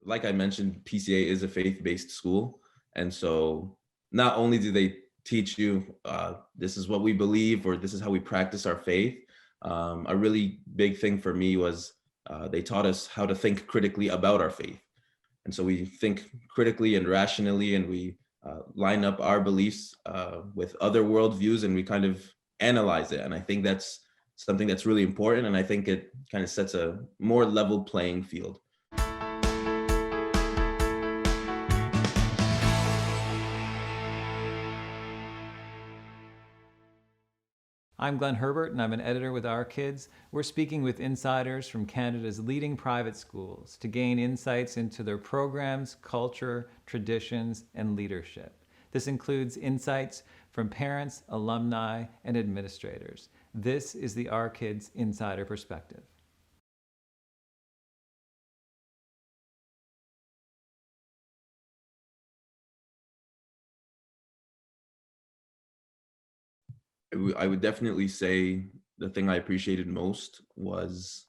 like I mentioned, PCA is a faith-based school. And so not only do they teach you, this is what we believe, or this is how we practice our faith. A really big thing for me was they taught us how to think critically about our faith. And so we think critically and rationally, and we line up our beliefs with other worldviews, and we kind of analyze it. And I think that's something that's really important. And I think it kind of sets a more level playing field. I'm Glenn Herbert, and I'm an editor with Our Kids. We're speaking with insiders from Canada's leading private schools to gain insights into their programs, culture, traditions, and leadership. This includes insights from parents, alumni, and administrators. This is the Our Kids Insider Perspective. I would definitely say the thing I appreciated most was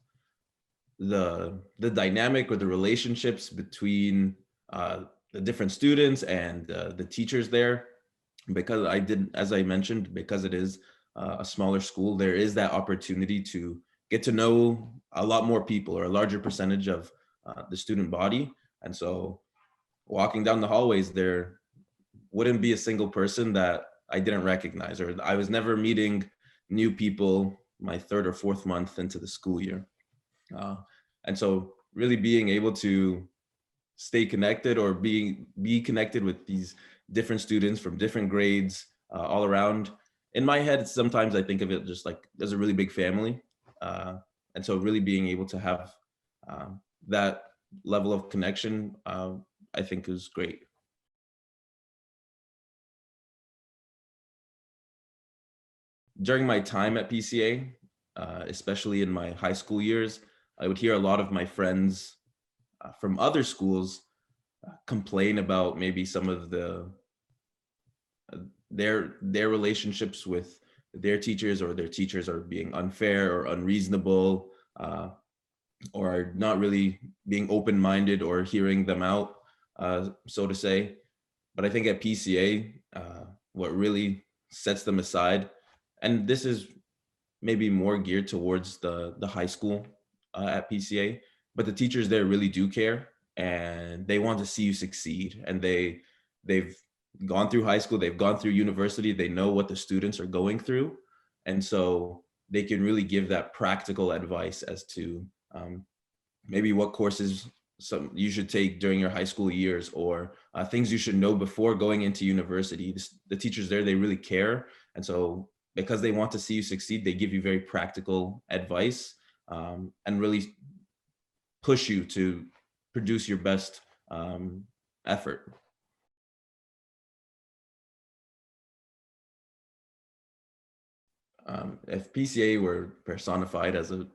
the dynamic or the relationships between the different students and the teachers there. Because as I mentioned, because it is a smaller school, there is that opportunity to get to know a lot more people, or a larger percentage of the student body. And so walking down the hallways, there wouldn't be a single person that I didn't recognize, or I was never meeting new people my third or fourth month into the school year. And so really being able to stay connected, or be connected with these different students from different grades all around. In my head, sometimes I think of it just like as a really big family. And so really being able to have that level of connection, I think is great. During my time at PCA, especially in my high school years, I would hear a lot of my friends from other schools complain about maybe some of their relationships with their teachers, or their teachers are being unfair or unreasonable, or are not really being open-minded or hearing them out, so to say. But I think at PCA, what really sets them aside, and this is maybe more geared towards the high school at PCA, but the teachers there really do care, and they want to see you succeed. And they've gone through high school, they've gone through university, they know what the students are going through. And so they can really give that practical advice as to maybe what courses you should take during your high school years, or things you should know before going into university. The teachers there, they really care. And so because they want to see you succeed, they give you very practical advice, and really push you to produce your best effort. If PCA were personified as a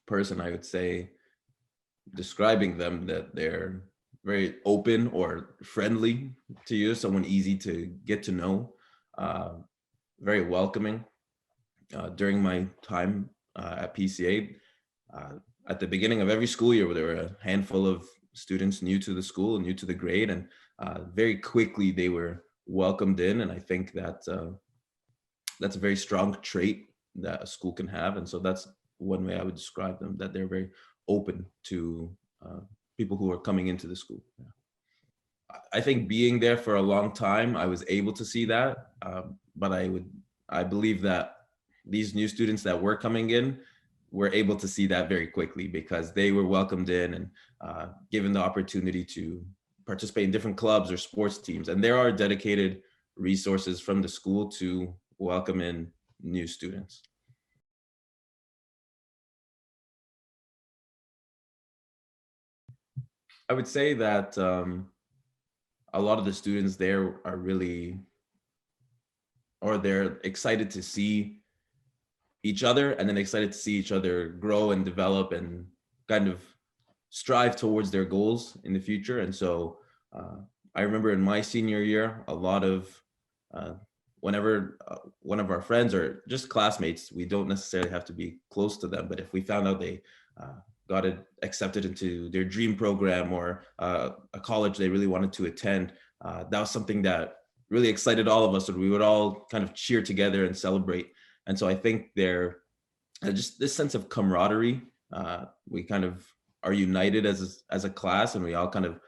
person, I would say, describing them, that they're very open or friendly to you, someone easy to get to know, very welcoming. During my time at PCA, at the beginning of every school year, there were a handful of students new to the school, new to the grade, and very quickly they were welcomed in. And I think that that's a very strong trait that a school can have. And so that's one way I would describe them, that they're very open to people who are coming into the school. Yeah. I think being there for a long time, I was able to see that, but I believe that these new students that were coming in were able to see that very quickly, because they were welcomed in and given the opportunity to participate in different clubs or sports teams. And there are dedicated resources from the school to welcome in new students. I would say that a lot of the students there are really, or they're excited to see each other, and then excited to see each other grow and develop and kind of strive towards their goals in the future. And so I remember in my senior year, a lot of whenever one of our friends or just classmates, we don't necessarily have to be close to them, but if we found out they got accepted into their dream program or a college they really wanted to attend. That was something that really excited all of us, and we would all kind of cheer together and celebrate. And so I think there just this sense of camaraderie. We kind of are united as a class, and we all kind of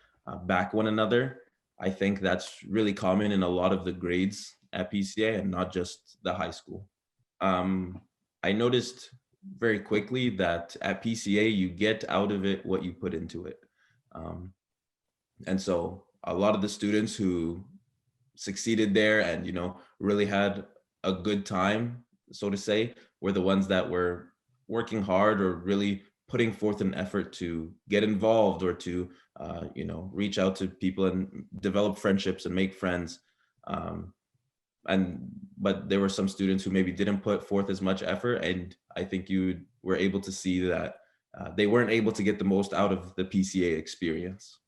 back one another. I think that's really common in a lot of the grades at PCA, and not just the high school. I noticed very quickly that at PCA you get out of it what you put into it. And so a lot of the students who succeeded there and really had a good time, so to say, were the ones that were working hard or really putting forth an effort to get involved or to reach out to people and develop friendships and make friends. But there were some students who maybe didn't put forth as much effort, and I think you were able to see that they weren't able to get the most out of the PCA experience.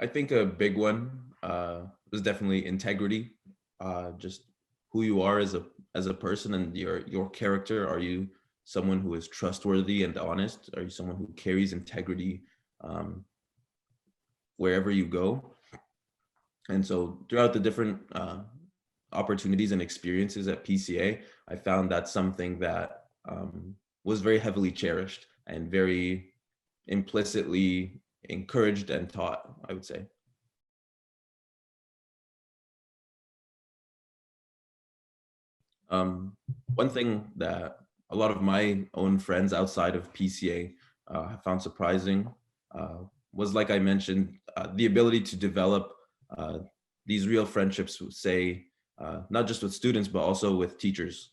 I think a big one was definitely integrity, just who you are as a person and your character. Are you someone who is trustworthy and honest? Are you someone who carries integrity wherever you go? And so throughout the different opportunities and experiences at PCA, I found that something that was very heavily cherished and very implicitly encouraged and taught, I would say. One thing that a lot of my own friends outside of PCA have found surprising was, like I mentioned, the ability to develop these real friendships, say, not just with students, but also with teachers,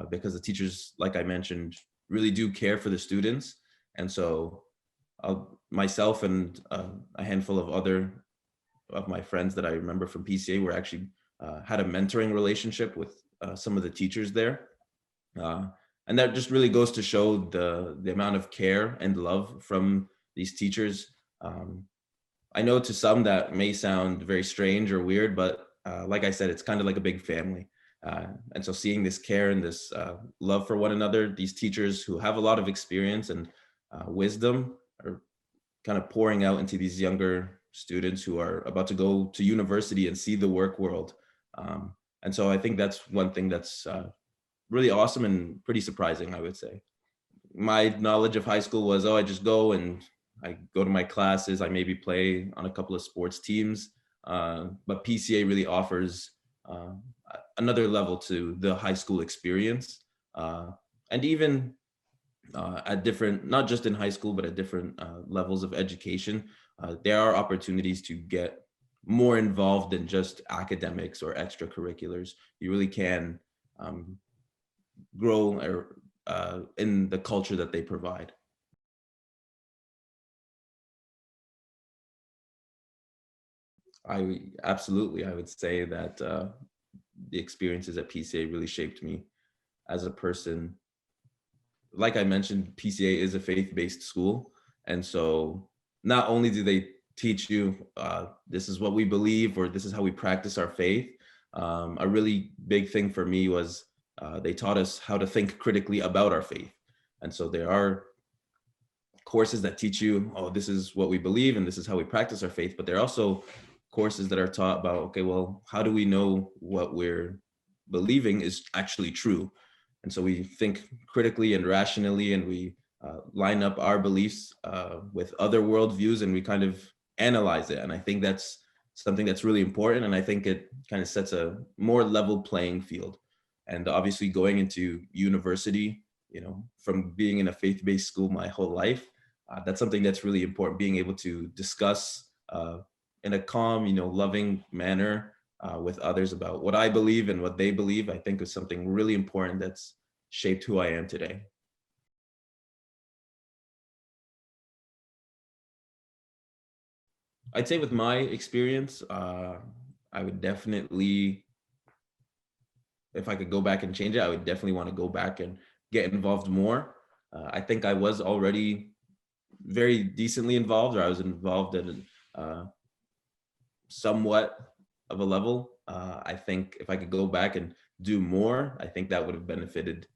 because the teachers, like I mentioned, really do care for the students. And so myself and a handful of other of my friends that I remember from PCA were actually had a mentoring relationship with some of the teachers there. And that just really goes to show the amount of care and love from these teachers. I know to some that may sound very strange or weird, but like I said, it's kind of like a big family. And so seeing this care and this love for one another, these teachers who have a lot of experience and wisdom are kind of pouring out into these younger students who are about to go to university and see the work world. And so I think that's one thing that's really awesome and pretty surprising, I would say. My knowledge of high school was, oh, I just go and I go to my classes, I maybe play on a couple of sports teams. But PCA really offers another level to the high school experience. And even at different, not just in high school, but at different levels of education, there are opportunities to get more involved than just academics or extracurriculars. You really can grow in the culture that they provide. I would say that the experiences at PCA really shaped me as a person. Like I mentioned, PCA is a faith-based school. And so not only do they teach you this is what we believe or this is how we practice our faith, a really big thing for me was they taught us how to think critically about our faith. And so there are courses that teach you, oh, this is what we believe and this is how we practice our faith. But there are also courses that are taught about, okay, well, how do we know what we're believing is actually true? And so we think critically and rationally, and we line up our beliefs with other worldviews, and we kind of analyze it. And I think that's something that's really important. And I think it kind of sets a more level playing field. And obviously going into university, from being in a faith-based school my whole life, that's something that's really important, being able to discuss in a calm, loving manner with others about what I believe and what they believe, I think is something really important that's shaped who I am today. I'd say with my experience, I would definitely, if I could go back and change it, I would definitely want to go back and get involved more. I think I was already very decently involved, or I was involved at somewhat of a level. I think if I could go back and do more, I think that would have benefited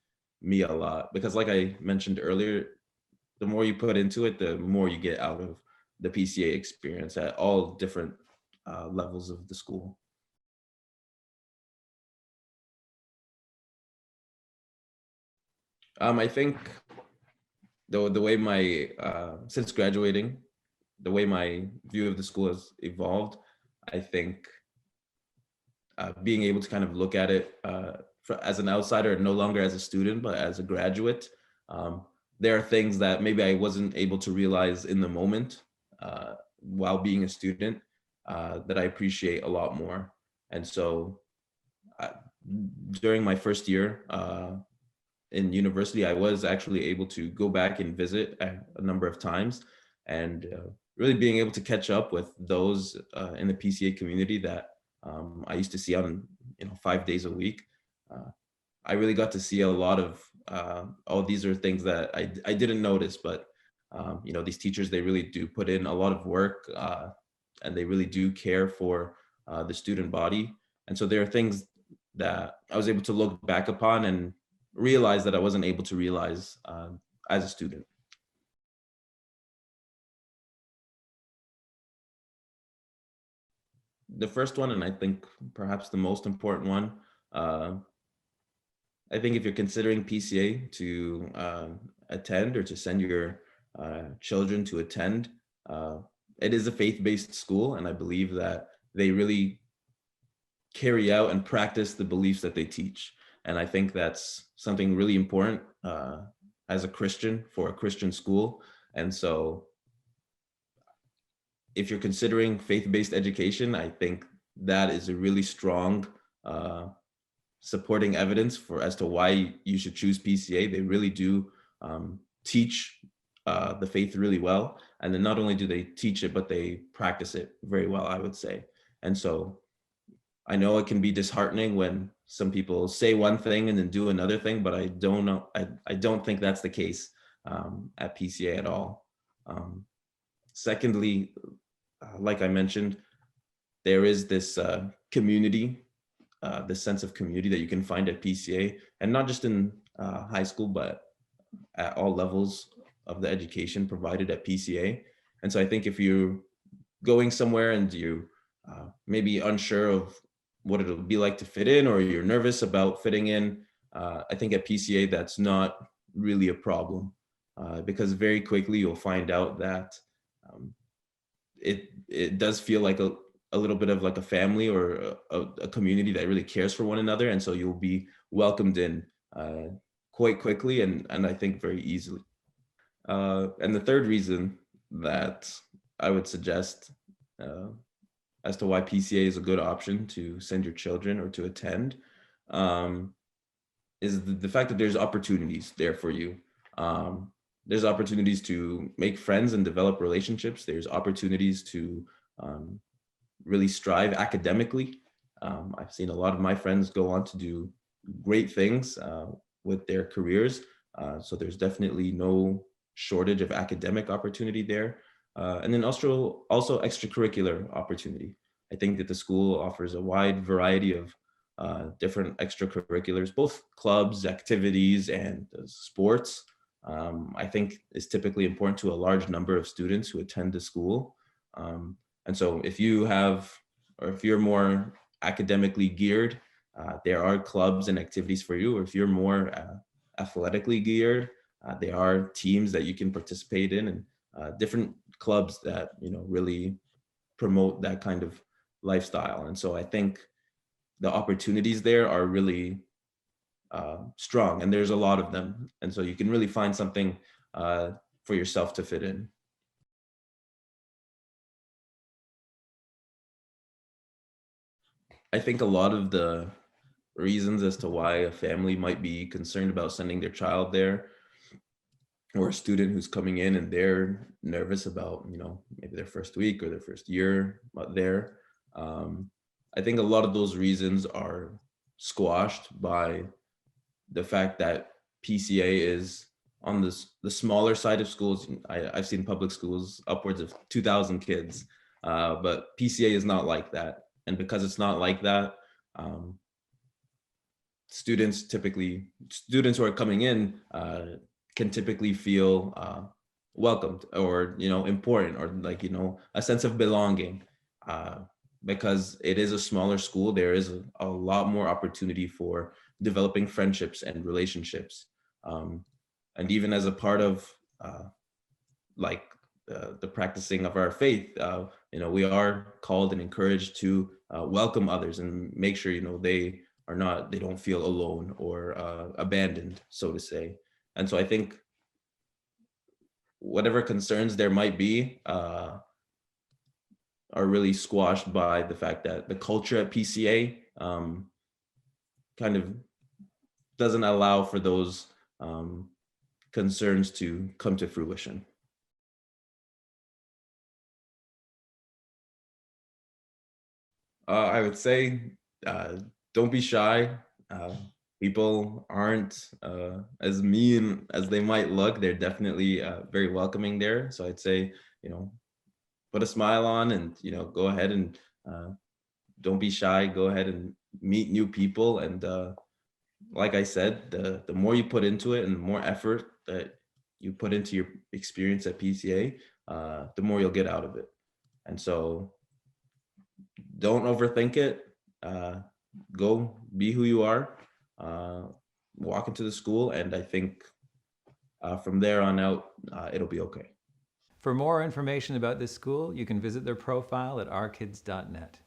me a lot, because like I mentioned earlier, the more you put into it, the more you get out of the PCA experience at all different levels of the school. I think the way my since graduating, the way my view of the school has evolved, I think being able to kind of look at it as an outsider, no longer as a student, but as a graduate, um, there are things that maybe I wasn't able to realize in the moment while being a student that I appreciate a lot more. And so uh, during my first year in university, I was actually able to go back and visit a number of times, and really being able to catch up with those in the PCA community that I used to see on 5 days a week. Uh, I really got to see a lot of these are things that I didn't notice, but these teachers, they really do put in a lot of work and they really do care for the student body. And so there are things that I was able to look back upon and realize that I wasn't able to realize as a student. The first one, and I think perhaps the most important one, uh, I think if you're considering PCA to attend or to send your children to attend, uh, it is a faith-based school, and I believe that they really carry out and practice the beliefs that they teach. And I think that's something really important as a Christian for a Christian school. And so if you're considering faith-based education, I think that is a really strong supporting evidence for as to why you should choose PCA. They really do teach the faith really well. And then not only do they teach it, but they practice it very well, I would say. And so I know it can be disheartening when some people say one thing and then do another thing, but I don't know. I don't think that's the case at PCA at all. Secondly, like I mentioned, there is this community, this sense of community that you can find at PCA, and not just in high school, but at all levels of the education provided at PCA. And so I think if you're going somewhere and you maybe unsure of what it'll be like to fit in, or you're nervous about fitting in, I think at PCA that's not really a problem because very quickly you'll find out that it does feel like a little bit of like a family or a community that really cares for one another, and so you'll be welcomed in quite quickly and I think very easily. And the third reason that I would suggest as to why PCA is a good option to send your children or to attend is the fact that there's opportunities there for you. There's opportunities to make friends and develop relationships. There's opportunities to really strive academically. I've seen a lot of my friends go on to do great things with their careers. So there's definitely no shortage of academic opportunity there. And then also extracurricular opportunity. I think that the school offers a wide variety of different extracurriculars, both clubs, activities, and sports. I think is typically important to a large number of students who attend the school. And so if you have, or if you're more academically geared, there are clubs and activities for you. Or if you're more athletically geared, there are teams that you can participate in, and different clubs that really promote that kind of lifestyle. And so I think the opportunities there are really strong, and there's a lot of them. And so you can really find something for yourself to fit in. I think a lot of the reasons as to why a family might be concerned about sending their child there, or a student who's coming in and they're nervous about, maybe their first week or their first year there. I think a lot of those reasons are squashed by the fact that PCA is on the smaller side of schools. I've seen public schools upwards of 2,000 kids, but PCA is not like that. And because it's not like that, students who are coming in can typically feel welcomed, or important, or like a sense of belonging, because it is a smaller school. There is a lot more opportunity for developing friendships and relationships, and even as a part of like the practicing of our faith, we are called and encouraged to welcome others and make sure they don't feel alone or abandoned, so to say. And so I think whatever concerns there might be are really squashed by the fact that the culture at PCA kind of doesn't allow for those concerns to come to fruition. I would say don't be shy. People aren't as mean as they might look. They're definitely very welcoming there. So I'd say, put a smile on, and go ahead and don't be shy. Go ahead and meet new people. And like I said, the more you put into it and the more effort that you put into your experience at PCA, the more you'll get out of it. And so don't overthink it. Go be who you are. Walk into the school, and I think from there on out, it'll be okay. For more information about this school, you can visit their profile at ourkids.net.